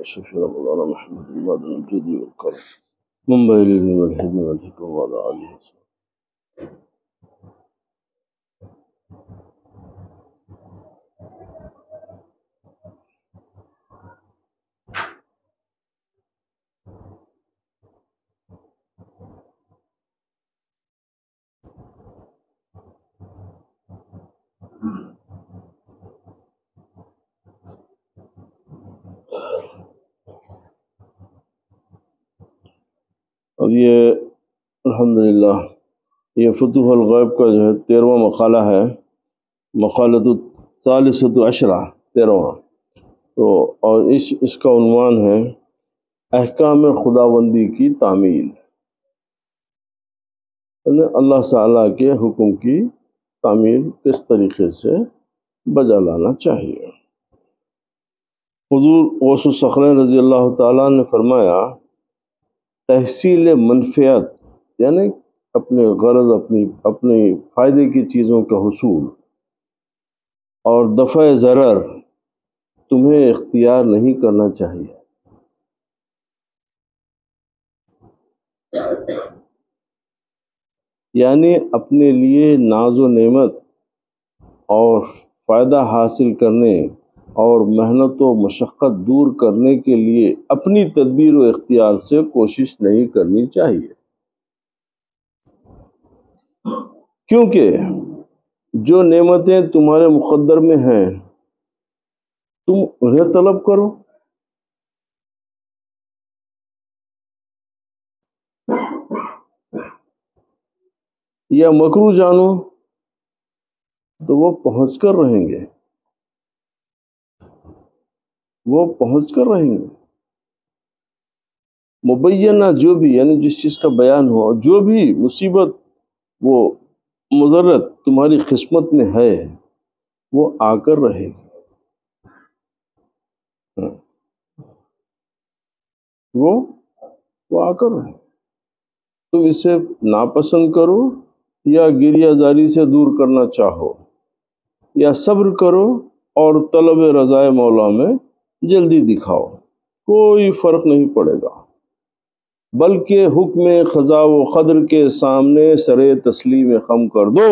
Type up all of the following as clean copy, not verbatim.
شفيع مولانا محمد المادن الجود والكرم منبع العلم والحلم والحكمة وعلى آله وصحبه. اب یہ الحمدللہ یہ فتوح الغیب کا جو ہے 13واں مقالہ ہے، مقالۃ الثالثۃ عشرہ 13واں، تو اور اس کا عنوان ہے احکام خداوندی کی تعمیل، یعنی اللہ تعالیٰ کے حکم کی تعمیل کس طریقے سے بجا لانا چاہیے۔ حضور غوث الصقلین رضی اللہ تعالیٰ نے فرمایا تحصیل منفعت یعنی اپنے غرض اپنی فائدے کی چیزوں کا حصول اور دفع ضرر تمہیں اختیار نہیں کرنا چاہیے۔ یعنی اپنے لیے ناز و نعمت اور فائدہ حاصل کرنے اور محنت و مشقت دور کرنے کے لیے اپنی تدبیر و اختیار سے کوشش نہیں کرنی چاہیے، کیونکہ جو نعمتیں تمہارے مقدر میں ہیں تم انہیں طلب کرو، یا مکروہ جانو تو وہ پہنچ کر رہیں گے، مبینہ جو بھی یعنی جس چیز کا بیان ہو، جو بھی مصیبت وہ مضرت تمہاری قسمت میں ہے وہ آ کر رہے گی، وہ آ کر رہے گی۔ تم اسے ناپسند کرو یا گریہ زاری سے دور کرنا چاہو، یا صبر کرو اور طلب رضائے مولا میں جلدی دکھاؤ، کوئی فرق نہیں پڑے گا، بلکہ حکم قضا و قدر کے سامنے سر تسلیم خم کر دو۔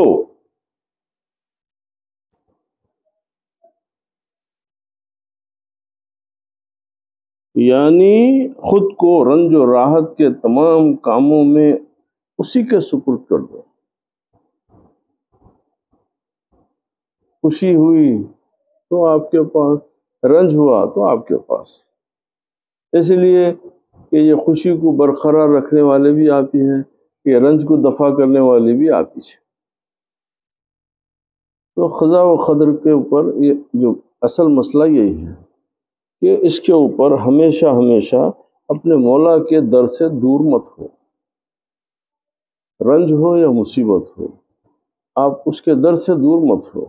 یعنی خود کو رنج و راحت کے تمام کاموں میں اسی کے سپرد کر دو۔ خوشی ہوئی تو آپ کے پاس، رنج ہوا تو آپ کے پاس، اس لیے کہ یہ خوشی کو برقرار رکھنے والے بھی آپ ہی ہیں، یہ رنج کو دفع کرنے والے بھی آپ ہی ہیں۔ تو قضا و قدر کے اوپر یہ جو اصل مسئلہ یہی ہے کہ اس کے اوپر ہمیشہ اپنے مولا کے در سے دور مت ہو، رنج ہو یا مصیبت ہو، آپ اس کے در سے دور مت ہو،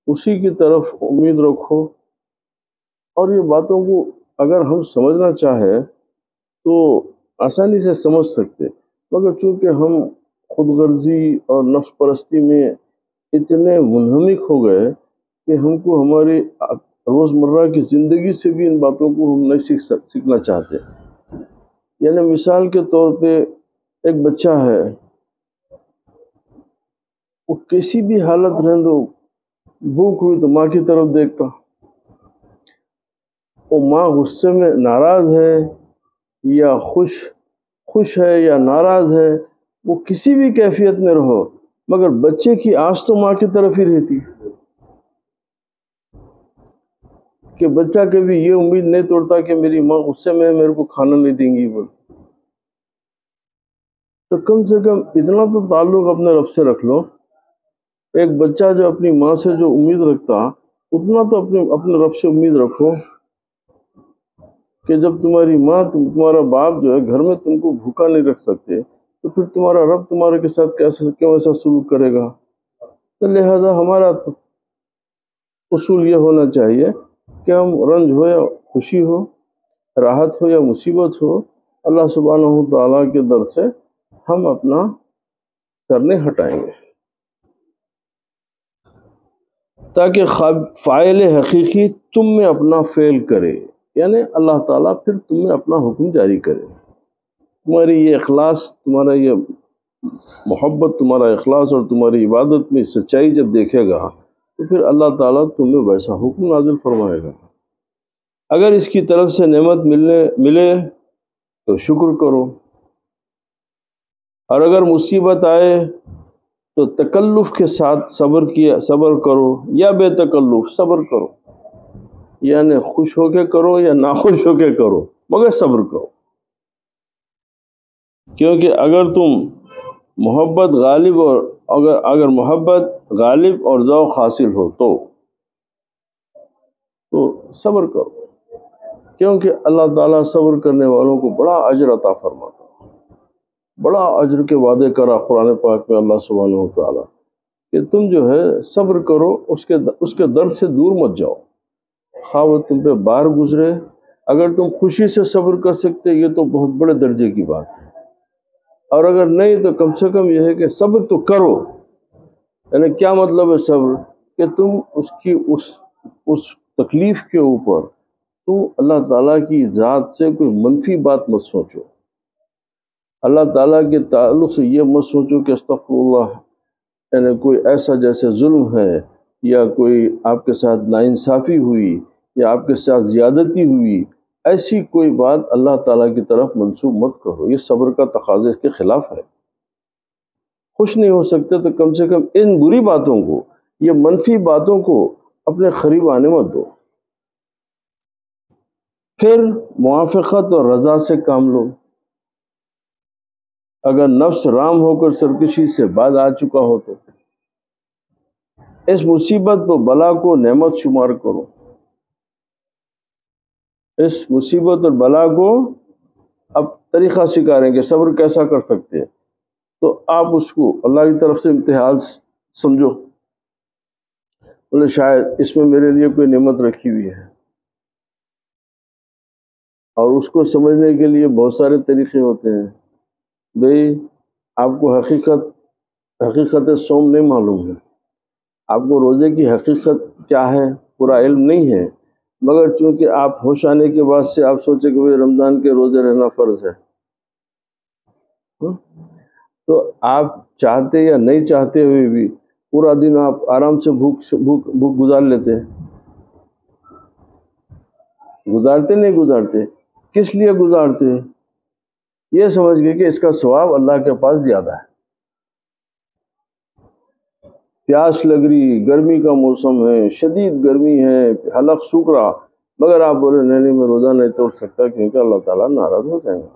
اسی کی طرف امید رکھو۔ اور یہ باتوں کو اگر ہم سمجھنا چاہیں تو آسانی سے سمجھ سکتے، مگر چونکہ ہم خود غرضی اور نفس پرستی میں اتنے منہمک ہو گئے کہ ہم کو ہماری روزمرہ کی زندگی سے بھی ان باتوں کو ہم نہیں سیکھنا چاہتے۔ یعنی مثال کے طور پہ ایک بچہ ہے، وہ کسی بھی حالت رہنے دو، بھوک ہوئی تو ماں کی طرف دیکھتا، وہ ماں غصے میں ناراض ہے یا خوش ہے یا ناراض ہے، وہ کسی بھی کیفیت میں رہو، مگر بچے کی آس تو ماں کی طرف ہی رہتی کہ بچہ کبھی یہ امید نہیں توڑتا کہ میری ماں غصے میں میرے کو کھانا نہیں دیں گی بول۔ تو کم سے کم اتنا تو تعلق اپنے رب سے رکھ لو، ایک بچہ جو اپنی ماں سے جو امید رکھتا اتنا تو اپنے رب سے امید رکھو کہ جب تمہاری ماں تمہارا باپ جو ہے گھر میں تم کو بھوکا نہیں رکھ سکتے تو پھر تمہارا رب تمہارے کے ساتھ کیسا سلوک کرے گا۔ تو لہذا ہمارا اصول یہ ہونا چاہیے کہ ہم رنج ہو یا خوشی ہو، راحت ہو یا مصیبت ہو، اللہ سبحانہ تعالیٰ کے در سے ہم اپنا سر نہیں ہٹائیں گے، تاکہ فاعل حقیقی تم میں اپنا فعل کرے، یعنی اللہ تعالیٰ پھر تمہیں اپنا حکم جاری کرے. تمہاری یہ اخلاص، تمہارا یہ محبت، تمہارا اخلاص اور تمہاری عبادت میں سچائی جب دیکھے گا تو پھر اللہ تعالیٰ تمہیں ویسا حکم نازل فرمائے گا. اگر اس کی طرف سے نعمت ملے تو شکر کرو، اور اگر مصیبت آئے تو تکلف کے ساتھ صبر کرو یا بے تکلف صبر کرو، یعنی خوش ہو کے کرو یا ناخوش ہو کے کرو مگر صبر کرو. کیونکہ اگر محبت غالب اور ذوق حاصل ہو تو صبر کرو، کیونکہ اللہ تعالیٰ صبر کرنے والوں کو بڑا اجر عطا فرماتا ہے. بڑا اجر کے وعدے کرا قرآن پاک میں اللہ سبحانہ و تعالیٰ کہ تم جو ہے صبر کرو، اس کے درد سے دور مت جاؤ، خواہ وہ تم پہ بار گزرے. اگر تم خوشی سے صبر کر سکتے یہ تو بہت بڑے درجے کی بات ہے، اور اگر نہیں تو کم سے کم یہ ہے کہ صبر تو کرو. یعنی کیا مطلب ہے صبر؟ کہ تم اس تکلیف کے اوپر تم اللہ تعالیٰ کی ذات سے کوئی منفی بات مت سوچو، اللہ تعالیٰ کے تعلق سے یہ مت سوچو کہ استغفر اللہ، یعنی کوئی ایسا جیسے ظلم ہے یا کوئی آپ کے ساتھ ناانصافی ہوئی یا آپ کے ساتھ زیادتی ہوئی، ایسی کوئی بات اللہ تعالیٰ کی طرف منسوب مت کرو. یہ صبر کا تقاضے کے خلاف ہے. خوش نہیں ہو سکتے تو کم سے کم ان بری باتوں کو، یہ منفی باتوں کو اپنے قریب آنے مت دو. پھر موافقت اور رضا سے کام لو. اگر نفس رام ہو کر سرکشی سے باز آ چکا ہو تو اس مصیبت و بلا کو نعمت شمار کرو. اس مصیبت اور بلا کو اب طریقہ سکھا رہے ہیں کہ صبر کیسا کر سکتے ہیں، تو آپ اس کو اللہ کی طرف سے امتحان سمجھو. بولے شاید اس میں میرے لیے کوئی نعمت رکھی ہوئی ہے، اور اس کو سمجھنے کے لیے بہت سارے طریقے ہوتے ہیں. بھئی آپ کو حقیقت صوم نہیں معلوم ہے، آپ کو روزے کی حقیقت کیا ہے پورا علم نہیں ہے، مگر چونکہ آپ ہوش آنے کے بعد سے آپ سوچے کہ رمضان کے روزے رہنا فرض ہے، تو آپ چاہتے یا نہیں چاہتے ہوئے بھی پورا دن آپ آرام سے بھوک گزار لیتے. گزارتے کس لیے گزارتے؟ یہ سمجھ گئے کہ اس کا ثواب اللہ کے پاس زیادہ ہے. پیاس لگ رہی، گرمی کا موسم ہے، شدید گرمی ہے، حلق سوکھ رہا، مگر آپ بولے نہیں میں روزہ نہیں توڑ سکتا کیونکہ اللہ تعالیٰ ناراض ہو جائیں گا.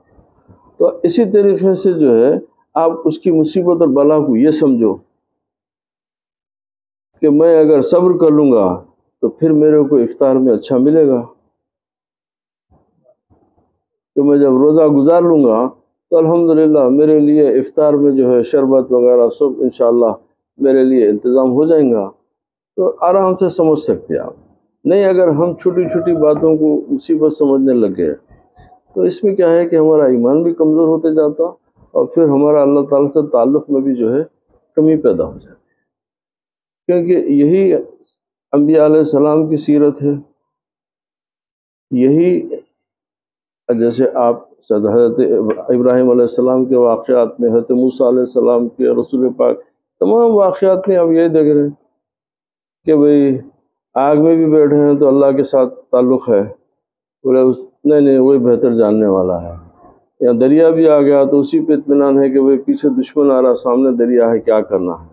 تو اسی طریقے سے جو ہے آپ اس کی مصیبت اور بلا کو یہ سمجھو کہ میں اگر صبر کر لوں گا تو پھر میرے کو افطار میں اچھا ملے گا، کہ میں جب روزہ گزار لوں گا تو الحمدللہ میرے لیے افطار میں جو ہے شربت وغیرہ سب انشاءاللہ میرے لیے انتظام ہو جائیں گا. تو آرام سے سمجھ سکتے آپ. نہیں اگر ہم چھوٹی چھوٹی باتوں کو مصیبت سمجھنے لگ گئے تو اس میں کیا ہے کہ ہمارا ایمان بھی کمزور ہوتے جاتا، اور پھر ہمارا اللہ تعالیٰ سے تعلق میں بھی جو ہے کمی پیدا ہو جاتی. کیونکہ یہی انبیاء علیہ السلام کی سیرت ہے. یہی جیسے آپ حضرت ابراہیم علیہ السلام کے واقعات میں، حضرت موسیٰ علیہ السلام کے، رسول پاک تمام واقعات میں آپ یہی دیکھ رہے ہیں کہ بھئی آگ میں بھی بیٹھے ہیں تو اللہ کے ساتھ تعلق ہے، بولے نہیں وہی بہتر جاننے والا ہے. یا دریا بھی آ گیا تو اسی پہ اطمینان ہے کہ بھئی پیچھے دشمن آ رہا، سامنے دریا ہے، کیا کرنا ہے.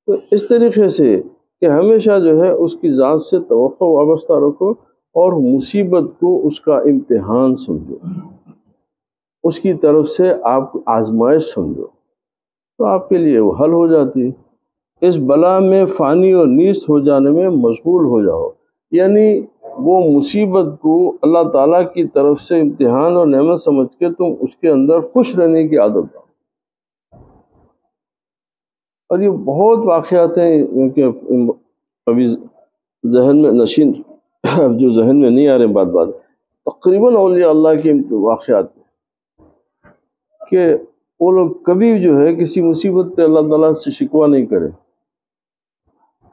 تو اس طریقے سے کہ ہمیشہ جو ہے اس کی ذات سے توقع وابستہ رکھو، اور مصیبت کو اس کا امتحان سمجھو، اس کی طرف سے آپ آزمائش سمجھو، تو آپ کے لیے وہ حل ہو جاتی. اس بلا میں فانی اور نیست ہو جانے میں مشغول ہو جاؤ، یعنی وہ مصیبت کو اللہ تعالیٰ کی طرف سے امتحان اور نعمت سمجھ کے تم اس کے اندر خوش رہنے کی عادت لاؤ. اور یہ بہت واقعات ہیں کہ ابھی ذہن میں نشین، اب جو ذہن میں نہیں آ رہے بات تقریباً اولیاء اللہ کے واقعات کہ وہ لوگ کبھی جو ہے کسی مصیبت پہ اللہ تعالیٰ سے شکوہ نہیں کرے،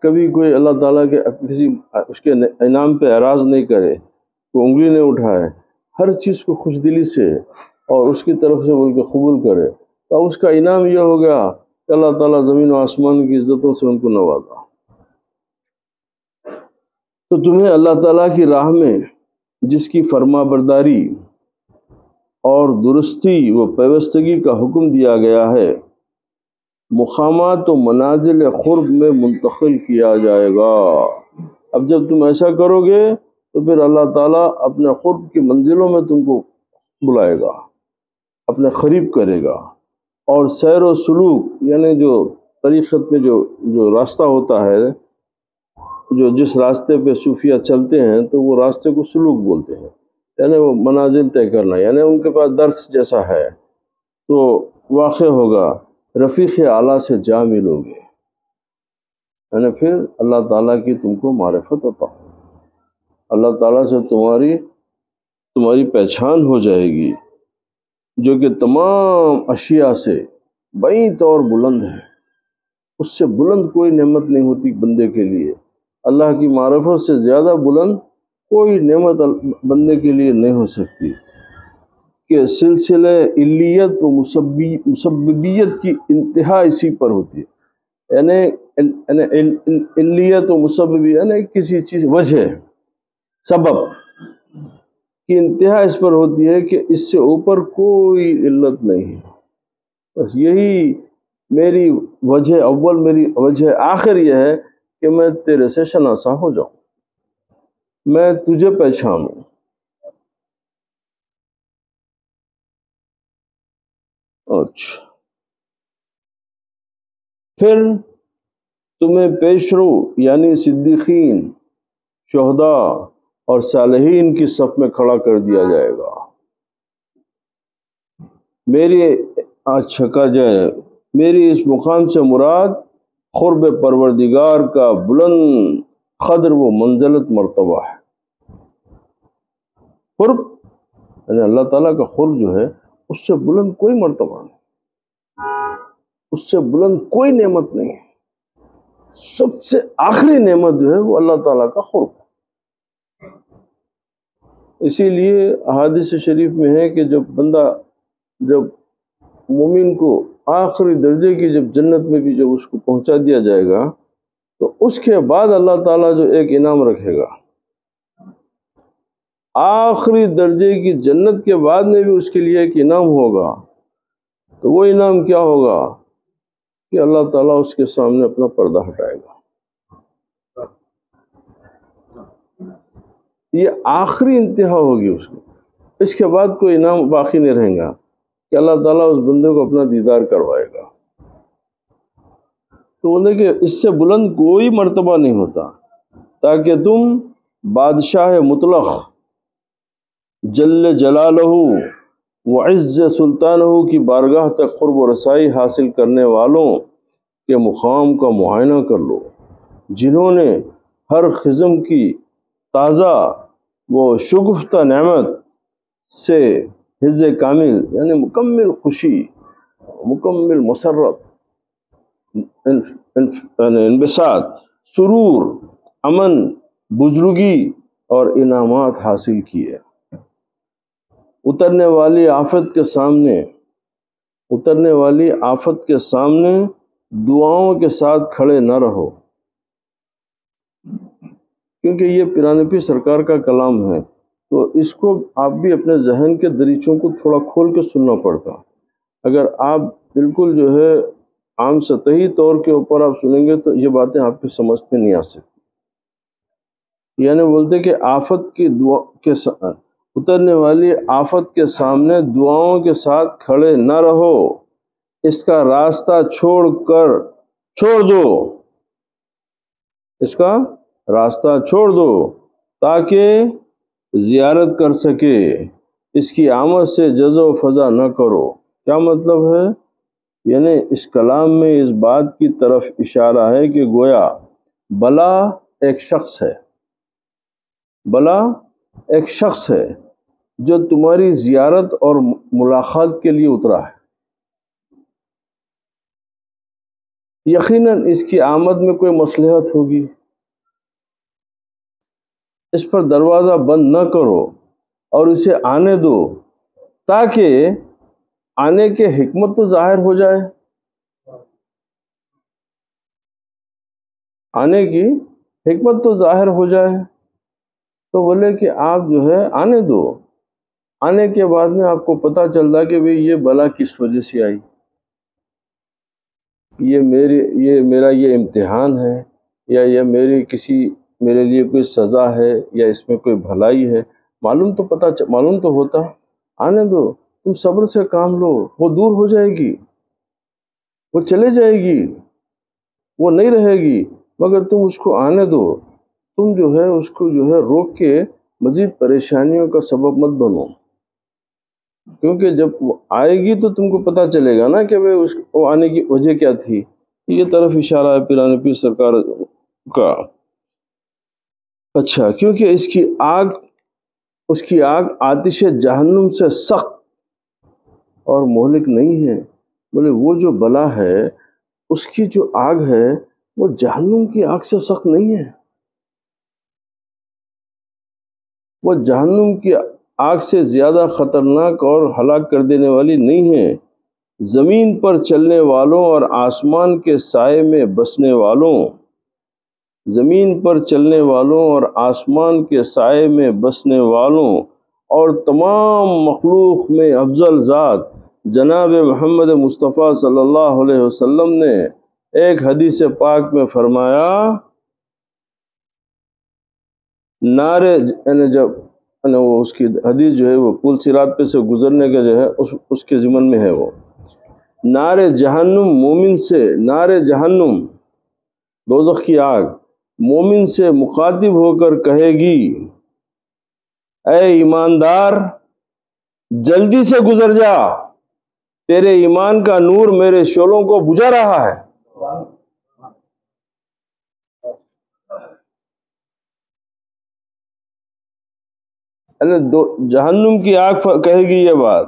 کبھی کوئی اللہ تعالیٰ کے کسی اس کے انعام پہ اعراض نہیں کرے، وہ انگلی نہیں اٹھائے، ہر چیز کو خوش دلی سے اور اس کی طرف سے بول کے قبول کرے، تو اس کا انعام یہ ہو گیا کہ اللہ تعالیٰ زمین و آسمان کی عزتوں سے ان کو نوازا۔ تو تمہیں اللہ تعالیٰ کی راہ میں جس کی فرما برداری اور درستی و پیوستگی کا حکم دیا گیا ہے، مقامات و منازل قرب میں منتقل کیا جائے گا۔ اب جب تم ایسا کرو گے تو پھر اللہ تعالیٰ اپنے قرب کی منزلوں میں تم کو بلائے گا، اپنے قریب کرے گا، اور سیر و سلوک یعنی جو طریقت میں جو راستہ ہوتا ہے، جو جس راستے پہ صوفیہ چلتے ہیں تو وہ راستے کو سلوک بولتے ہیں، یعنی وہ منازل طے کرنا، یعنی ان کے پاس درس جیسا ہے، تو واقع ہوگا رفیق اعلیٰ سے جا ملو گے، یعنی پھر اللہ تعالیٰ کی تم کو معرفت عطا ہو، اللہ تعالیٰ سے تمہاری پہچان ہو جائے گی، جو کہ تمام اشیاء سے بعید اور بلند ہے۔ اس سے بلند کوئی نعمت نہیں ہوتی بندے کے لیے، اللہ کی معرفت سے زیادہ بلند کوئی نعمت بندے کے لیے نہیں ہو سکتی، کہ سلسلہ علیت و مسببیت کی انتہا اسی پر ہوتی ہے، یعنی علیت و مسببیت یعنی کسی چیز وجہ سبب کی انتہا اس پر ہوتی ہے کہ اس سے اوپر کوئی علت نہیں ہے۔ بس یہی میری وجہ اول، میری وجہ آخر یہ ہے کہ میں تیرے سے شناسا ہو جاؤں، میں تجھے پہچانوں۔ اچھا، پھر تمہیں پیشرو یعنی صدیقین، شہداء اور صالحین کی صف میں کھڑا کر دیا جائے گا۔ میری اس مقام سے مراد قرب پروردگار کا بلند قدر و منزلت مرتبہ ہے۔ قرب یعنی اللہ تعالیٰ کا قرب جو ہے اس سے بلند کوئی مرتبہ نہیں، اس سے بلند کوئی نعمت نہیں ہے۔ سب سے آخری نعمت جو ہے وہ اللہ تعالیٰ کا قرب ہے۔ اسی لیے احادیث شریف میں ہے کہ جب مومن کو آخری درجے کی جب جنت میں بھی جب اس کو پہنچا دیا جائے گا تو اس کے بعد اللہ تعالیٰ جو ایک انعام رکھے گا، آخری درجے کی جنت کے بعد میں بھی اس کے لیے ایک انعام ہوگا، تو وہ انعام کیا ہوگا کہ اللہ تعالیٰ اس کے سامنے اپنا پردہ ہٹائے گا۔ یہ آخری انتہا ہوگی اس کو، اس کے بعد کوئی انعام باقی نہیں رہے گا کہ اللہ تعالیٰ اس بندے کو اپنا دیدار کروائے گا۔ تو بولے کہ اس سے بلند کوئی مرتبہ نہیں ہوتا، تاکہ تم بادشاہ مطلق جل جلالہ وعز سلطانہ کی بارگاہ تک قرب و رسائی حاصل کرنے والوں کے مقام کا معائنہ کر لو، جنہوں نے ہر قسم کی تازہ و شگفتہ نعمت سے حظ کامل یعنی مکمل خوشی، مکمل مسرت، انبساط، سرور، امن، بزرگی اور انعامات حاصل کیے۔ اترنے والی آفت کے سامنے دعاؤں کے ساتھ کھڑے نہ رہو، کیونکہ یہ پیران پیر سرکار کا کلام ہے، تو اس کو آپ بھی اپنے ذہن کے دریچوں کو تھوڑا کھول کے سننا پڑتا۔ اگر آپ بالکل جو ہے عام سطحی طور کے اوپر آپ سنیں گے تو یہ باتیں آپ کی سمجھ میں نہیں آ سکتی۔ یعنی بولتے کہ اترنے والی آفت کے سامنے دعاؤں کے ساتھ کھڑے نہ رہو، اس کا راستہ چھوڑ دو تاکہ زیارت کر سکے، اس کی آمد سے جزع و فضا نہ کرو۔ کیا مطلب ہے؟ یعنی اس کلام میں اس بات کی طرف اشارہ ہے کہ گویا بلا ایک شخص ہے جو تمہاری زیارت اور ملاقات کے لیے اترا ہے۔ یقیناً اس کی آمد میں کوئی مصلحت ہوگی، اس پر دروازہ بند نہ کرو اور اسے آنے دو، تاکہ آنے کے حکمت تو ظاہر ہو جائے، آنے کی حکمت تو ظاہر ہو جائے۔ تو بولے کہ آپ جو ہے آنے دو، آنے کے بعد میں آپ کو پتہ چلتا کہ بھئی یہ بلا کس وجہ سے آئی، یہ میرا یہ امتحان ہے، یا یہ میرے لیے کوئی سزا ہے، یا اس میں کوئی بھلائی ہے، معلوم تو ہوتا۔ آنے دو، تم صبر سے کام لو، وہ دور ہو جائے گی، وہ چلے جائے گی، وہ نہیں رہے گی، مگر تم اس کو آنے دو، تم جو ہے اس کو جو ہے روک کے مزید پریشانیوں کا سبب مت بنو، کیونکہ جب وہ آئے گی تو تم کو پتہ چلے گا نا کہ وہ آنے کی وجہ کیا تھی۔ یہ طرف اشارہ ہے پیران پیر سرکار کا۔ اچھا، کیونکہ اس کی آگ آتش جہنم سے سخت اور مہلک نہیں ہے۔ بولے وہ جو بلا ہے اس کی جو آگ ہے وہ جہنم کی آگ سے سخت نہیں ہے، وہ جہنم کی آگ سے زیادہ خطرناک اور ہلاک کر دینے والی نہیں ہے۔ زمین پر چلنے والوں اور آسمان کے سائے میں بسنے والوں، زمین پر چلنے والوں اور آسمان کے سائے میں بسنے والوں اور تمام مخلوق میں افضل ذات جناب محمد مصطفیٰ صلی اللہ علیہ وسلم نے ایک حدیث پاک میں فرمایا، نعرے، یعنی جب وہ اس کی حدیث جو ہے وہ پل صراط پہ سے گزرنے کا جو ہے اس کے ضمن میں ہے، وہ نعرے جہنم مومن سے، نعرے جہنم دوزخ کی آگ مومن سے مخاطب ہو کر کہے گی، اے ایماندار جلدی سے گزر جا، تیرے ایمان کا نور میرے شعلوں کو بجھا رہا ہے۔ جہنم کی آگ کہے گی یہ بات،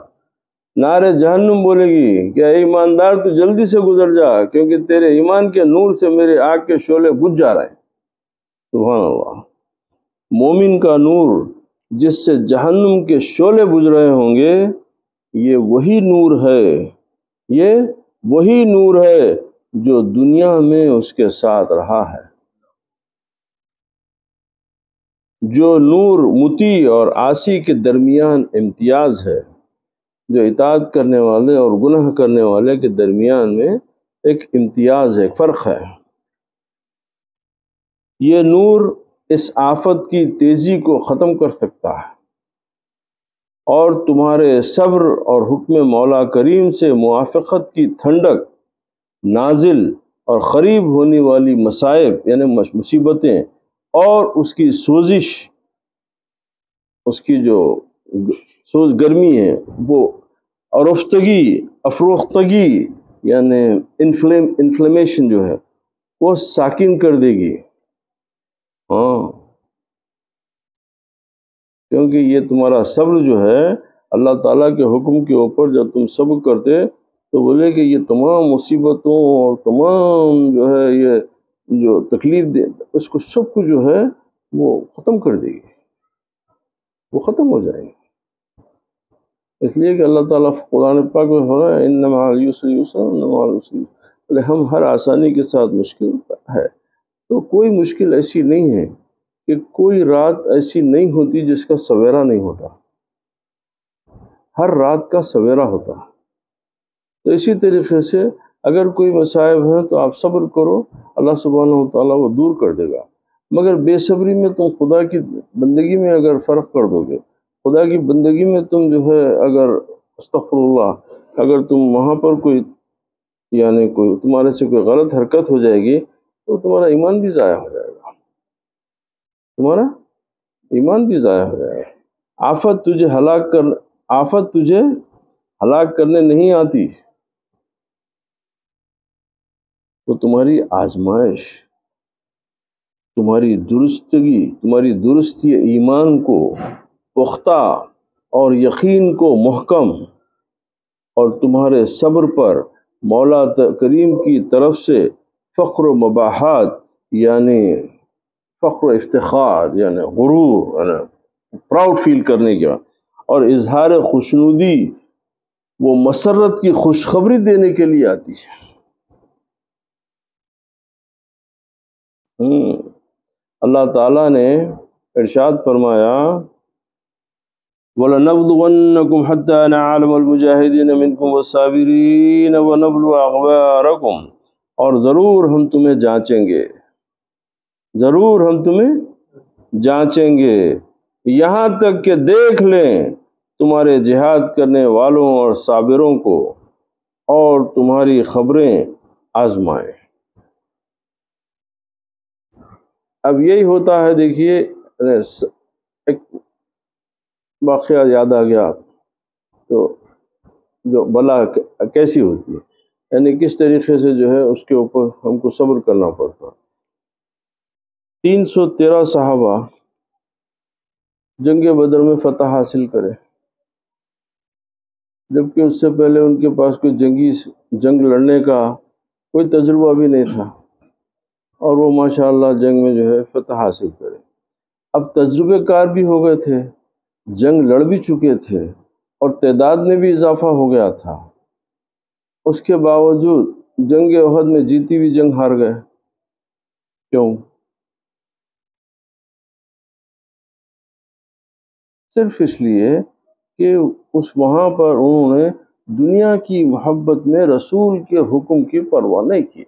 نعرے جہنم بولے گی کہ اے ایماندار تو جلدی سے گزر جا، کیونکہ تیرے ایمان کے نور سے میرے آگ کے شعلے بجھ جا رہے ہیں۔ سبحان اللہ، مومن کا نور جس سے جہنم کے شعلے بجھ رہے ہوں گے، یہ وہی نور ہے، یہ وہی نور ہے جو دنیا میں اس کے ساتھ رہا ہے۔ جو نور مطیع اور عاصی کے درمیان امتیاز ہے، جو اطاعت کرنے والے اور گناہ کرنے والے کے درمیان میں ایک امتیاز ہے، فرق ہے۔ یہ نور اس آفت کی تیزی کو ختم کر سکتا ہے اور تمہارے صبر اور حکم مولا کریم سے موافقت کی ٹھنڈک نازل اور قریب ہونے والی مصائب یعنی مصیبتیں اور اس کی سوزش، اس کی جو گرمی ہے وہ، اور افروختگی یعنی انفلیمیشن جو ہے وہ ساکن کر دے گی۔ ہاں، کیونکہ یہ تمہارا صبر جو ہے اللہ تعالیٰ کے حکم کے اوپر جب تم صبر کرتے تو بولے کہ یہ تمام مصیبتوں اور تمام جو ہے یہ جو تکلیف دے اس کو سب کو جو ہے وہ ختم کر دے گی، وہ ختم ہو جائے گی۔ اس لیے کہ اللہ تعالیٰ قرآن پاک میں ہو رہا ہے ان مع العسر یسرا ان مع العسر یسرا، ہم ہر آسانی کے ساتھ مشکل ہے، تو کوئی مشکل ایسی نہیں ہے کہ کوئی رات ایسی نہیں ہوتی جس کا سویرا نہیں ہوتا، ہر رات کا سویرا ہوتا۔ تو اسی طریقے سے اگر کوئی مصائب ہے تو آپ صبر کرو، اللہ سبحانہ و تعالیٰ وہ دور کر دے گا۔ مگر بے صبری میں تم خدا کی بندگی میں اگر فرق کر دو گے، خدا کی بندگی میں تم جو ہے اگر استغفر اللہ، اگر تم وہاں پر کوئی یعنی کوئی تمہارے سے کوئی غلط حرکت ہو جائے گی تو تمہارا ایمان بھی ضائع ہو جائے گا، تمہارا ایمان بھی ضائع ہو جائے گا۔ آفت تجھے ہلاک کرنے نہیں آتی، وہ تمہاری آزمائش، تمہاری درستی ایمان کو پختہ اور یقین کو محکم اور تمہارے صبر پر مولا کریم کی طرف سے فخر و مباحات یعنی فخر و افتخار یعنی غرور یعنی پراؤڈ فیل کرنے کا، اور اظہار خوشنودی وہ مسرت کی خوشخبری دینے کے لیے آتی ہے۔ اللہ تعالیٰ نے ارشاد فرمایا وَلَنَبْلُوَنَّكُمْ حَتَّى نَعْلَمَ الْمُجَاهِدِينَ مِنْكُمْ وَالصَّابِرِينَ وَنَبْلُوَ أَخْبَارَكُمْ، اور ضرور ہم تمہیں جانچیں گے، ضرور ہم تمہیں جانچیں گے، یہاں تک کہ دیکھ لیں تمہارے جہاد کرنے والوں اور صابروں کو، اور تمہاری خبریں آزمائیں۔ اب یہی ہوتا ہے، دیکھیے ایک واقعہ یاد آ گیا، تو جو بلا کیسی ہوتی ہے، یعنی کس طریقے سے جو ہے اس کے اوپر ہم کو صبر کرنا پڑتا۔ 313 صحابہ جنگ بدر میں فتح حاصل کرے، جبکہ اس سے پہلے ان کے پاس کوئی جنگ لڑنے کا کوئی تجربہ بھی نہیں تھا، اور وہ ماشاءاللہ جنگ میں جو ہے فتح حاصل کرے۔ اب تجربے کار بھی ہو گئے تھے، جنگ لڑ بھی چکے تھے، اور تعداد میں بھی اضافہ ہو گیا تھا، اس کے باوجود جنگ احد میں جیتی ہوئی جنگ ہار گئے۔ کیوں؟ صرف اس لیے کہ وہاں پر انہوں نے دنیا کی محبت میں رسول کے حکم کی پرواہ نہیں کی،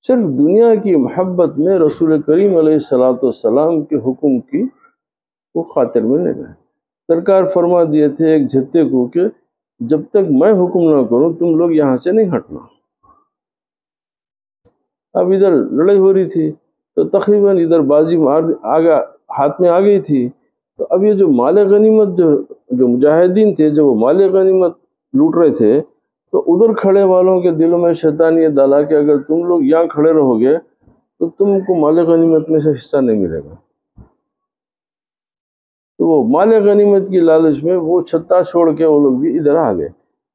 صرف دنیا کی محبت میں رسول کریم علیہ السلام کے حکم کی وہ خاطر میں نہیں رہے۔ سرکار فرما دیے تھے ایک جھتے کو کہ جب تک میں حکم نہ کروں تم لوگ یہاں سے نہیں ہٹنا۔ اب ادھر لڑائی ہو رہی تھی تو تقریباً ادھر بازی ہاتھ میں آ گئی تھی، تو اب یہ جو مال غنیمت جو مجاہدین تھے، جو وہ مال غنیمت لوٹ رہے تھے، تو ادھر کھڑے والوں کے دلوں میں شیطان یہ ڈالا کہ اگر تم لوگ یہاں کھڑے رہو گے تو تم کو مال غنیمت میں سے حصہ نہیں ملے گا۔ تو وہ مال غنیمت کی لالچ میں وہ چھتا چھوڑ کے وہ لوگ بھی ادھر آ گئے۔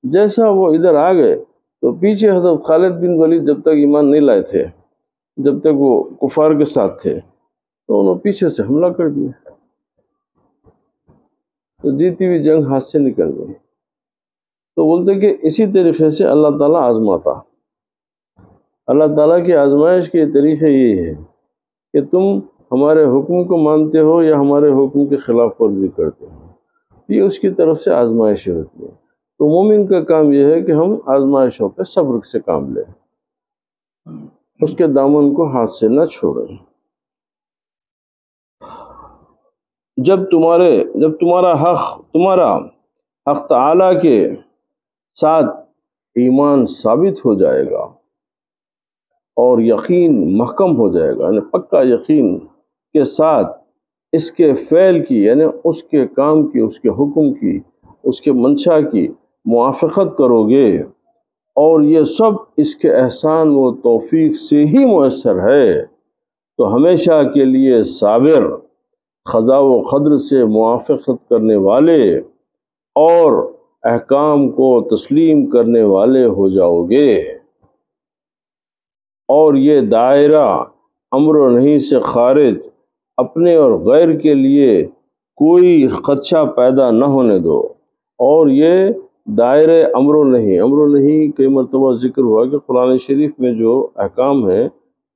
جیسا وہ ادھر آ گئے تو پیچھے حضرت خالد بن ولید جب تک ایمان نہیں لائے تھے، جب تک وہ کفار کے ساتھ تھے، تو انہوں پیچھے سے حملہ کر دیا، تو جیتی ہوئی جنگ ہاتھ سے نکل گئی۔ تو بولتے کہ اسی طریقے سے اللہ تعالیٰ آزماتا، اللہ تعالیٰ کی آزمائش کے طریقے یہی ہے کہ تم ہمارے حکم کو مانتے ہو یا ہمارے حکم کے خلاف ورزی کرتے ہو، یہ اس کی طرف سے آزمائشیں ہوتی ہیں۔ تو مومن کا کام یہ ہے کہ ہم آزمائشوں پہ صبر سے کام لیں، اس کے دامن کو ہاتھ سے نہ چھوڑیں۔ جب تمہارا حق تعالیٰ کے ساتھ ایمان ثابت ہو جائے گا اور یقین محکم ہو جائے گا، یعنی پکا یقین کے ساتھ اس کے فعل کی، یعنی اس کے کام کی، اس کے حکم کی، اس کے منشا کی موافقت کرو گے، اور یہ سب اس کے احسان و توفیق سے ہی میسر ہے، تو ہمیشہ کے لیے صابر، قضا و قدر سے موافقت کرنے والے اور احکام کو تسلیم کرنے والے ہو جاؤ گے، اور یہ دائرہ امر و نہی سے خارج اپنے اور غیر کے لیے کوئی خدشہ پیدا نہ ہونے دو۔ اور یہ دائرہ امر و نہی کئی مرتبہ ذکر ہوا کہ قرآن شریف میں جو احکام ہے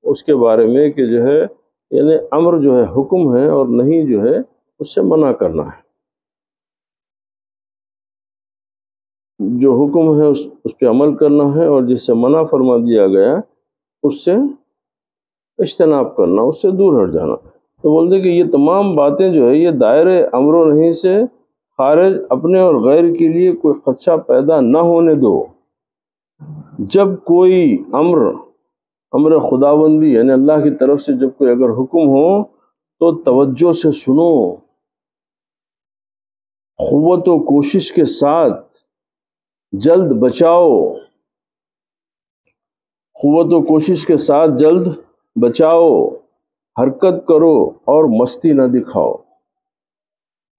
اس کے بارے میں کہ جو ہے یعنی امر جو ہے حکم ہے، اور نہیں جو ہے اس سے منع کرنا ہے۔ جو حکم ہے اس پہ عمل کرنا ہے، اور جس سے منع فرما دیا گیا اس سے اجتناب کرنا، اس سے دور ہٹ جانا۔ تو بولتے کہ یہ تمام باتیں جو ہے یہ دائرہ امر و نہی سے خارج اپنے اور غیر کے لیے کوئی خدشہ پیدا نہ ہونے دو۔ جب کوئی امر خداوندی یعنی اللہ کی طرف سے جب کوئی اگر حکم ہو تو توجہ سے سنو، قوت و کوشش کے ساتھ جلد بچاؤ، قوت و کوشش کے ساتھ جلد بچاؤ، حرکت کرو اور مستی نہ دکھاؤ۔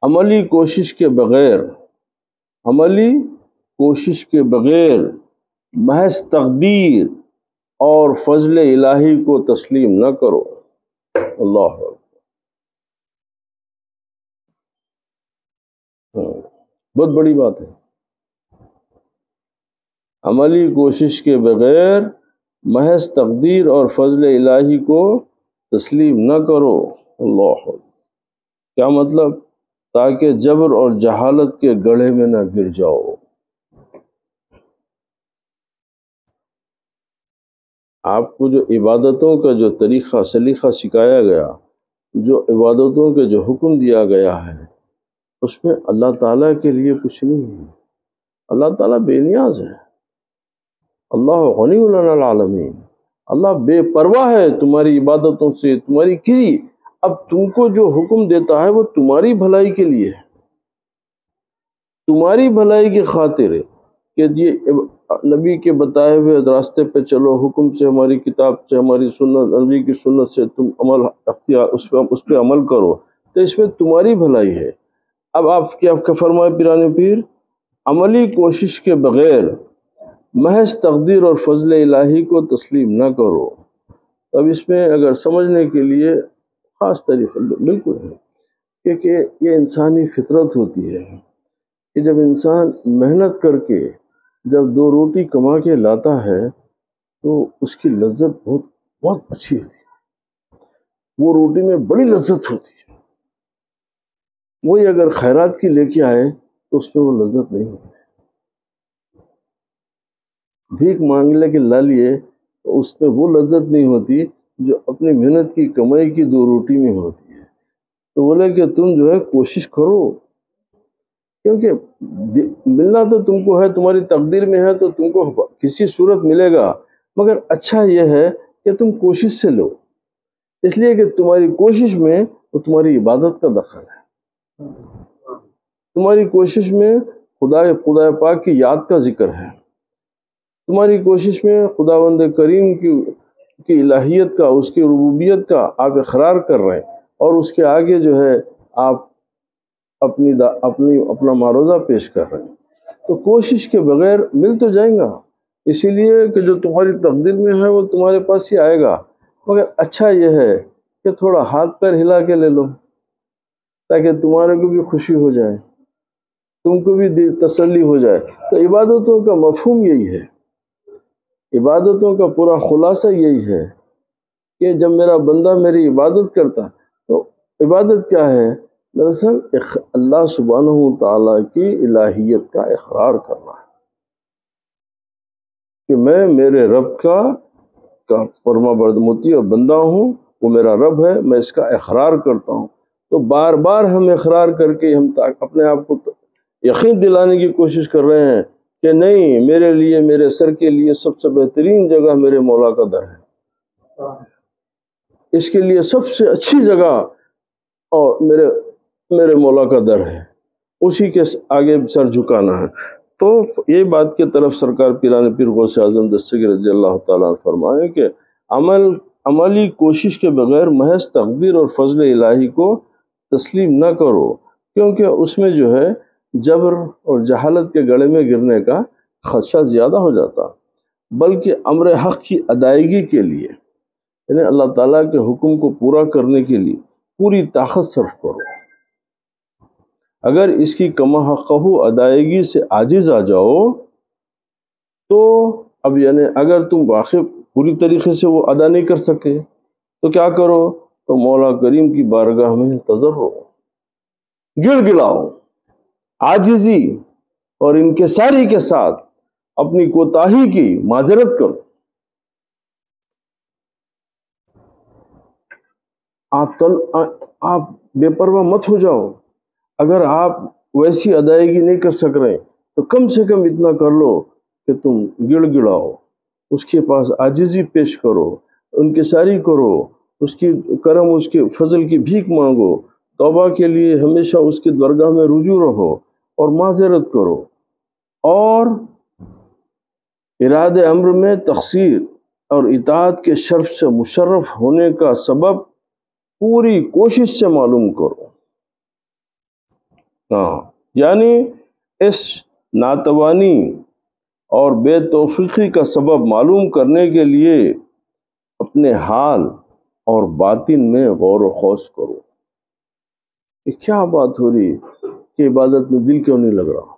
عملی کوشش کے بغیر محض تقدیر اور فضل الہی کو تسلیم نہ کرو۔ اللہ اکبر۔ بہت بڑی بات ہے، عملی کوشش کے بغیر محض تقدیر اور فضل الہی کو تسلیم نہ کرو۔ اللہ اکبر۔ کیا مطلب؟ تاکہ جبر اور جہالت کے گڑھے میں نہ گر جاؤ۔ آپ کو جو عبادتوں کا جو طریقہ سلیقہ سکھایا گیا، جو عبادتوں کے جو حکم دیا گیا ہے، اس میں اللہ تعالیٰ کے لیے کچھ نہیں ہے۔ اللہ تعالیٰ بے نیاز ہے۔ اللہ غنی عن العالمین۔ اللہ بے پرواہ ہے تمہاری عبادتوں سے، تمہاری کسی، اب تم کو جو حکم دیتا ہے وہ تمہاری بھلائی کے لیے ہے، تمہاری بھلائی کی خاطر ہے کہ یہ نبی کے بتائے ہوئے راستے پہ چلو، حکم سے، ہماری کتاب سے، ہماری سنت، نبی کی سنت سے تم عمل اختیار اس پہ عمل کرو، تو اس میں تمہاری بھلائی ہے۔ اب آپ کا فرمائے پیرانے پیر، عملی کوشش کے بغیر محض تقدیر اور فضل الہی کو تسلیم نہ کرو۔ اب اس میں اگر سمجھنے کے لیے خاص طریقہ بالکل ہے کہ یہ انسانی فطرت ہوتی ہے کہ جب انسان محنت کر کے جب دو روٹی کما کے لاتا ہے تو اس کی لذت بہت اچھی ہوتی ہے، وہ روٹی میں بڑی لذت ہوتی ہے۔ وہی اگر خیرات کی لے کے آئے تو اس میں وہ لذت نہیں ہوتی۔ بھیک مانگ کے لا لیے تو اس میں وہ لذت نہیں ہوتی جو اپنی محنت کی کمائی کی دو روٹی میں ہوتی ہے۔ تو بولے کہ تم جو ہے کوشش کرو، کیونکہ ملنا تو تم کو ہے، تمہاری تقدیر میں ہے، تو تم کو کسی صورت ملے گا، مگر اچھا یہ ہے کہ تم کوشش سے لو، اس لیے کہ تمہاری کوشش میں وہ تمہاری عبادت کا دخل ہے، تمہاری کوشش میں خدا پاک کی یاد کا ذکر ہے، تمہاری کوشش میں خداوند کریم کی الہیت کا، اس کی ربوبیت کا آپ اقرار کر رہے ہیں، اور اس کے آگے جو ہے آپ اپنا معروضہ پیش کر رہے ہیں، تو کوشش کے بغیر مل تو جائیں گا، اسی لیے کہ جو تمہاری تقدیر میں ہے وہ تمہارے پاس ہی آئے گا، مگر اچھا یہ ہے کہ تھوڑا ہاتھ پیر ہلا کے لے لو تاکہ تمہارے کو بھی خوشی ہو جائے، تم کو بھی تسلی ہو جائے۔ تو عبادتوں کا مفہوم یہی ہے، عبادتوں کا پورا خلاصہ یہی ہے کہ جب میرا بندہ میری عبادت کرتا تو عبادت کیا ہے؟ دراصل اللہ سبحانہ تعالیٰ کی الہیت کا اقرار کرنا ہے کہ میں میرے رب کا فرما بردار اور بندہ ہوں، وہ میرا رب ہے، میں اس کا اقرار کرتا ہوں۔ تو بار بار ہم اقرار کر کے ہم اپنے آپ کو یقین دلانے کی کوشش کر رہے ہیں کہ نہیں، میرے لیے، میرے سر کے لیے سب سے بہترین جگہ میرے مولا کا در ہے، اس کے لیے سب سے اچھی جگہ اور میرے مولا کا در ہے، اسی کے آگے سر جھکانا ہے۔ تو یہ بات کی طرف سرکار پیران پیر غوث اعظم دستگیر رضی اللہ تعالیٰ عنہ فرمائے کہ عملی کوشش کے بغیر محض تقدیر اور فضل الہی کو تسلیم نہ کرو، کیونکہ اس میں جو ہے جبر اور جہالت کے گڑھے میں گرنے کا خدشہ زیادہ ہو جاتا، بلکہ امر حق کی ادائیگی کے لیے، یعنی اللہ تعالیٰ کے حکم کو پورا کرنے کے لیے پوری طاقت صرف کرو۔ اگر اس کی کما حقہ ادائیگی سے عاجز آ جاؤ تو اب یعنی اگر تم واقعی پوری طریقے سے وہ ادا نہیں کر سکے تو کیا کرو؟ تو مولا کریم کی بارگاہ میں تضرع، گڑ گڑاؤ، عاجزی اور انکساری کے ساتھ اپنی کوتاہی کی معذرت کرو۔ آپ بے پرواہ مت ہو جاؤ، اگر آپ ویسی ادائیگی نہیں کر سک رہے تو کم سے کم اتنا کر لو کہ تم گڑ گڑاؤ، اس کے پاس عاجزی پیش کرو، انکساری کرو، اس کی کرم، اس کے فضل کی بھیک مانگو، توبہ کے لیے ہمیشہ اس کی درگاہ میں رجوع رہو اور معذرت کرو، اور ارادہ امر میں تقصیر اور اطاعت کے شرف سے مشرف ہونے کا سبب پوری کوشش سے معلوم کرو۔ یعنی اس ناتوانی اور بے توفیقی کا سبب معلوم کرنے کے لیے اپنے حال اور باطن میں غور و خوض کرو۔ یہ کیا بات ہو رہی ہے کہ عبادت میں دل کیوں نہیں لگ رہا؟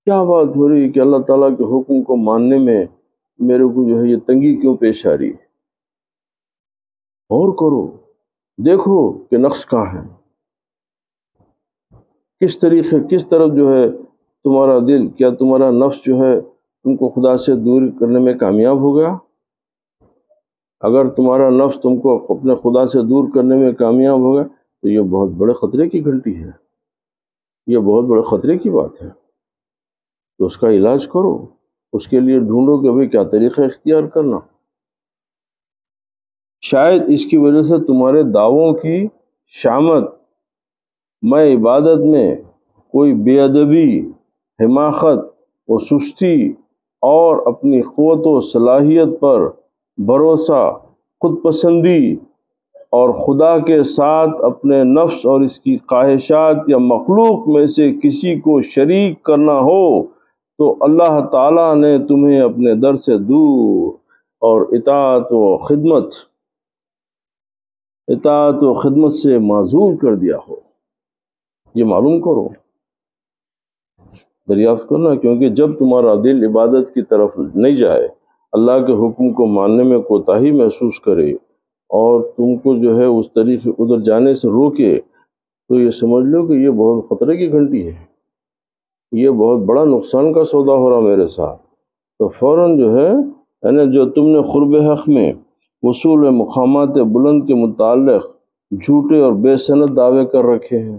کیا بات ہو رہی ہے کہ اللہ تعالیٰ کے حکم کو ماننے میں میرے کو جو ہے یہ تنگی کیوں پیش آ رہی ہے؟ غور کرو، دیکھو کہ نقص کہاں ہے، کس طریقے کس طرف جو ہے تمہارا دل، کیا تمہارا نفس جو ہے تم کو خدا سے دور کرنے میں کامیاب ہو گیا؟ اگر تمہارا نفس تم کو اپنے خدا سے دور کرنے میں کامیاب ہو گیا تو یہ بہت بڑے خطرے کی گھنٹی ہے، یہ بہت بڑے خطرے کی بات ہے۔ تو اس کا علاج کرو، اس کے لیے ڈھونڈو کہ بھئی کیا طریقہ اختیار کرنا۔ شاید اس کی وجہ سے تمہارے دعووں کی شامت میں عبادت میں کوئی بے ادبی، حماقت و سستی اور اپنی قوت و صلاحیت پر بھروسہ، خود پسندی اور خدا کے ساتھ اپنے نفس اور اس کی خواہشات یا مخلوق میں سے کسی کو شریک کرنا ہو تو اللہ تعالیٰ نے تمہیں اپنے در سے دور اور اطاعت و خدمت سے معزول کر دیا ہو۔ یہ معلوم کرو، دریافت کرنا، کیونکہ جب تمہارا دل عبادت کی طرف نہیں جائے، اللہ کے حکم کو ماننے میں کوتاہی محسوس کرے اور تم کو جو ہے اس طریقے ادھر جانے سے روکے، تو یہ سمجھ لو کہ یہ بہت خطرے کی گھنٹی ہے، یہ بہت بڑا نقصان کا سودا ہو رہا میرے ساتھ۔ تو فوراً جو ہے یعنی جو تم نے قرب حق میں وصول مقامات بلند کے متعلق جھوٹے اور بے سند دعوے کر رکھے ہیں،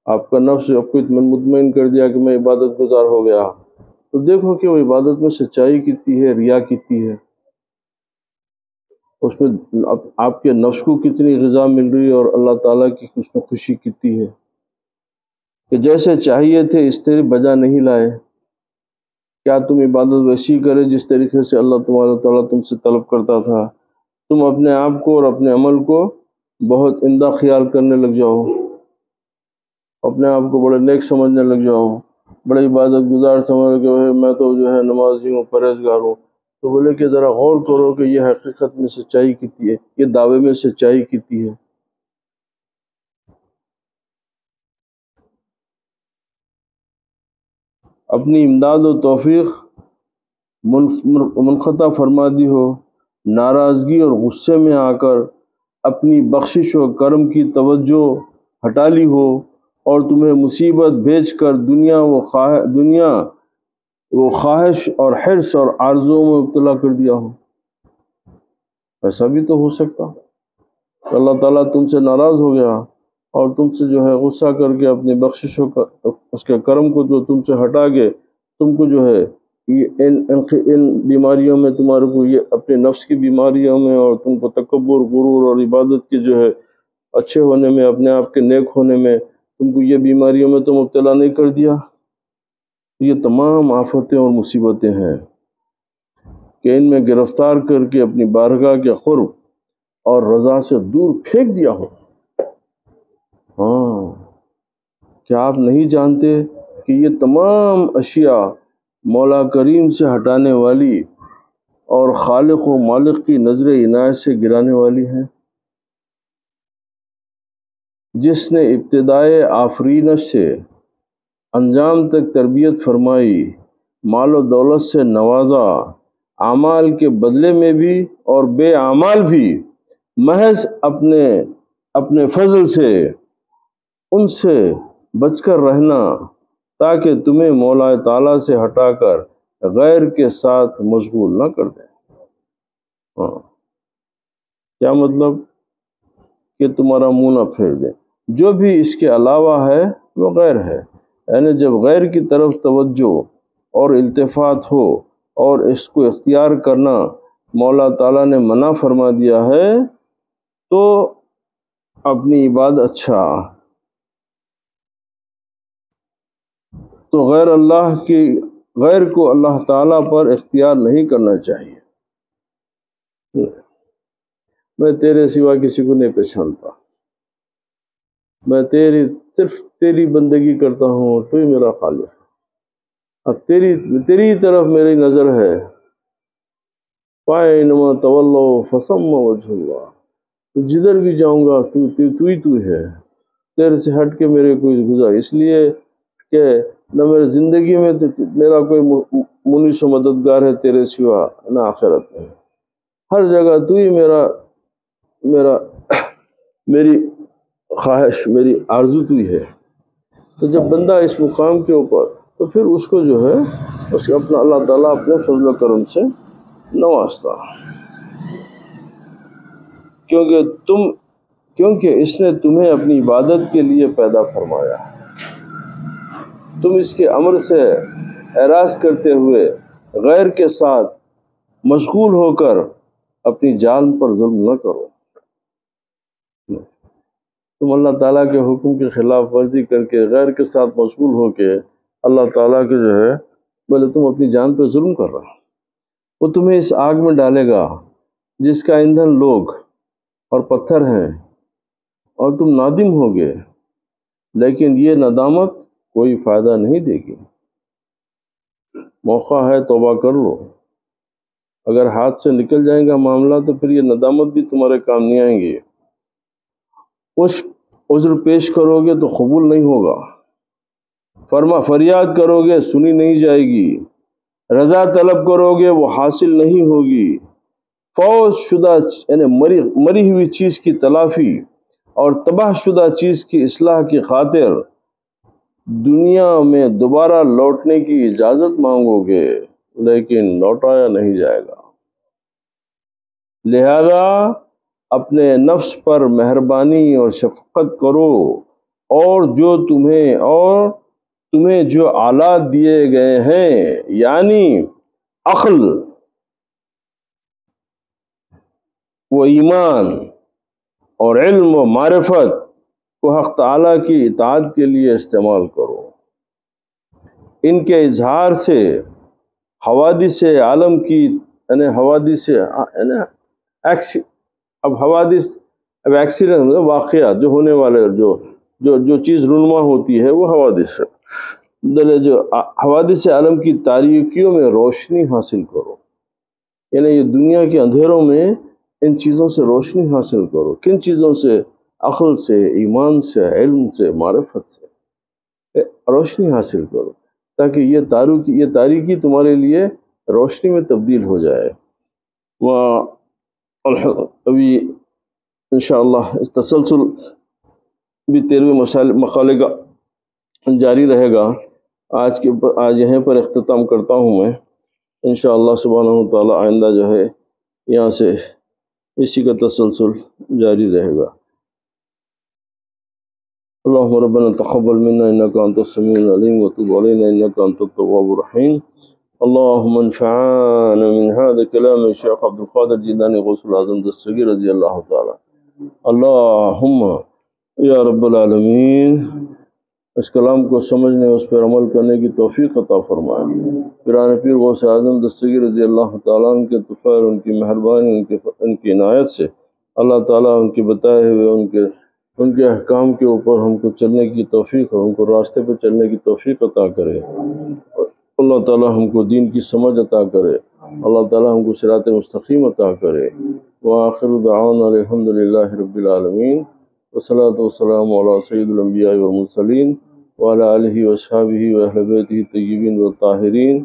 آپ کا نفس آپ کو اطمینان مطمئن کر دیا کہ میں عبادت گزار ہو گیا، تو دیکھو کہ وہ عبادت میں سچائی کتنی ہے، ریا کتنی ہے، اس میں آپ کے نفس کو کتنی غذا مل رہی ہے اور اللہ تعالیٰ کی اس میں خوشی کتنی ہے کہ جیسے چاہیے تھے اس طرح بجا نہیں لائے۔ کیا تم عبادت ویسی کرے جس طریقے سے اللہ تمہارا تعالیٰ تم سے طلب کرتا تھا؟ تم اپنے آپ کو اور اپنے عمل کو بہت عمدہ خیال کرنے لگ جاؤ، اپنے آپ کو بڑے نیک سمجھنے لگ جاؤ، بڑے عبادت گزار سمجھ کہ میں تو جو ہے نمازی ہوں، پرہیزگار ہوں۔ تو بولے کہ ذرا غور کرو کہ یہ حقیقت میں سچائی کتنی ہے، یہ دعوے میں سچائی کتنی ہے۔ اپنی امداد و توفیق منقطع فرما دی ہو، ناراضگی اور غصے میں آ کر اپنی بخشش و کرم کی توجہ ہٹا لی ہو اور تمہیں مصیبت بھیج کر دنیا وہ خواہش اور حرص اور آرزوں میں مبتلا کر دیا ہو۔ ایسا بھی تو ہو سکتا، اللہ تعالیٰ تم سے ناراض ہو گیا اور تم سے جو ہے غصہ کر کے اپنی بخششوں کا اس کے کرم کو جو تم سے ہٹا کے تم کو جو ہے ان بیماریوں میں تمہارے کو یہ اپنے نفس کی بیماریوں میں اور تم کو تکبر، غرور اور عبادت کی جو ہے اچھے ہونے میں، اپنے آپ کے نیک ہونے میں تم کو یہ بیماریوں میں تو مبتلا نہیں کر دیا۔ یہ تمام آفتیں اور مصیبتیں ہیں کہ ان میں گرفتار کر کے اپنی بارگاہ کے قرب اور رضا سے دور پھینک دیا ہو۔ ہاں، کیا آپ نہیں جانتے کہ یہ تمام اشیاء مولا کریم سے ہٹانے والی اور خالق و مالک کی نظر عنایت سے گرانے والی ہیں؟ جس نے ابتدائے آفرینش سے انجام تک تربیت فرمائی، مال و دولت سے نوازا، اعمال کے بدلے میں بھی اور بے اعمال بھی محض اپنے فضل سے ان سے بچ کر رہنا تاکہ تمہیں مولا تعالیٰ سے ہٹا کر غیر کے ساتھ مشغول نہ کر دیں۔ ہاں، کیا مطلب؟ کہ تمہارا منہ نہ پھیر دیں، جو بھی اس کے علاوہ ہے وہ غیر ہے، یعنی جب غیر کی طرف توجہ اور التفات ہو اور اس کو اختیار کرنا مولا تعالیٰ نے منع فرما دیا ہے تو اپنی عبادت تو غیر کو اللہ تعالیٰ پر اختیار نہیں کرنا چاہیے۔ میں تیرے سوا کسی کو نہیں پہچانتا، میں صرف تیری بندگی کرتا ہوں اور تو ہی میرا خالق ہے۔ اب تیری طرف میری نظر ہے۔ فَأَيْنَمَا تَوَلَّوْا فَثَمَّ وَجْهُ اللَّهِ، تو جدھر بھی جاؤں گا تو ہی ہے، تیرے سے ہٹ کے میرے کوئی گزار، اس لیے کہ نہ میری زندگی میں میرا کوئی منیس و مددگار ہے تیرے سوا، نہ آخرت میں، ہر جگہ تو ہی میرا میری خواہش، میری آرزو تو ہی ہے۔ تو جب بندہ اس مقام کے اوپر، تو پھر اس کو جو ہے اس کو اپنا اللہ تعالیٰ اپنے فضل و کرم سے نوازتا، کیونکہ اس نے تمہیں اپنی عبادت کے لیے پیدا فرمایا، تم اس کے امر سے اعراض کرتے ہوئے غیر کے ساتھ مشغول ہو کر اپنی جان پر ظلم نہ کرو۔ تم اللہ تعالیٰ کے حکم کی خلاف ورزی کر کے غیر کے ساتھ مشغول ہو کے اللہ تعالیٰ کے جو ہے بولے تم اپنی جان پہ ظلم کر رہا، وہ تمہیں اس آگ میں ڈالے گا جس کا ایندھن لوگ اور پتھر ہیں، اور تم نادم ہوگے، لیکن یہ ندامت کوئی فائدہ نہیں دے گی۔ موقع ہے توبہ کر لو، اگر ہاتھ سے نکل جائے گا معاملہ تو پھر یہ ندامت بھی تمہارے کام نہیں آئیں گے۔ کچھ عذر پیش کرو گے تو قبول نہیں ہوگا، فریاد کرو گے سنی نہیں جائے گی، رضا طلب کرو گے وہ حاصل نہیں ہوگی، فوت شدہ یعنی مری ہوئی چیز کی تلافی اور تباہ شدہ چیز کی اصلاح کی خاطر دنیا میں دوبارہ لوٹنے کی اجازت مانگو گے، لیکن لوٹایا نہیں جائے گا۔ لہذا اپنے نفس پر مہربانی اور شفقت کرو، اور تمہیں جو آلات دیے گئے ہیں یعنی عقل و ایمان اور علم و معرفت کو حق تعالیٰ کی اطاعت کے لیے استعمال کرو۔ ان کے اظہار سے حوادث عالم کی یعنی اب ایکسیڈنٹ واقعات جو ہونے والے جو چیز رونما ہوتی ہے وہ حوادث ہے، جو حوادث عالم کی تاریکیوں میں روشنی حاصل کرو، یعنی یہ دنیا کے اندھیروں میں ان چیزوں سے روشنی حاصل کرو۔ کن چیزوں سے؟ عقل سے، ایمان سے، علم سے، معرفت سے روشنی حاصل کرو، تاکہ یہ تاریکی تمہارے لیے روشنی میں تبدیل ہو جائے۔ ابھی انشاءاللہ اس تسلسل بھی 13ویں مقالے کا جاری رہے گا۔ آج یہیں پر اختتام کرتا ہوں میں، انشاءاللہ سبحانہ وتعالی آئندہ جو ہے یہاں سے اسی کا تسلسل جاری رہے گا۔ اللهم ربنا تقبل منا انك انت السميع العليم وتب علينا انك انت التواب الرحيم. اللهم انفعنا من هذا كلام الشيخ عبد القادر الجيلاني غوث العظم دستگیر رضی اللہ تعالی۔ اللهم یا رب العالمین اس کلام کو سمجھنے، اس پر عمل کرنے کی توفیق عطا فرمائے۔ پیران پیر غوث اعظم دستگیر رضی اللہ تعالیٰ ان کے طفیل، ان کی مہربانی، ان کی عنایت سے اللہ تعالیٰ ان کے بتائے ہوئے ان کے احکام کے اوپر ہم کو چلنے کی توفیق اور ان کو راستے پہ چلنے کی توفیق عطا کرے۔ اللہ تعالیٰ ہم کو دین کی سمجھ عطا کرے، اللہ تعالیٰ ہم کو صراط مستقیم عطا کرے۔ وآخر دعوانا الحمد للہ رب العالمین، والصلاة والسلام علی سید الانبیاء والمرسلین وعلی آلہ واصحابہ واہل بیتہ الطیبین والطاہرین،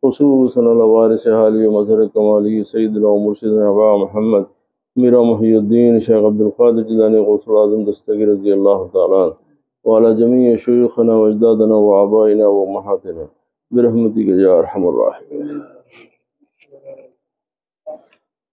خصوصاً علی وارث حالی و مظہر کمالہ سیدنا و مرشدنا ابا محمد میرا محی الدین شیخ عبد القادر جیلانی غوث العظم دستگیر رضی اللہ تعالیٰ وعلی جمیع شیوخنا و اجدادنا و آبائنا و امہاتنا برحمتک یا ارحم الراحمین۔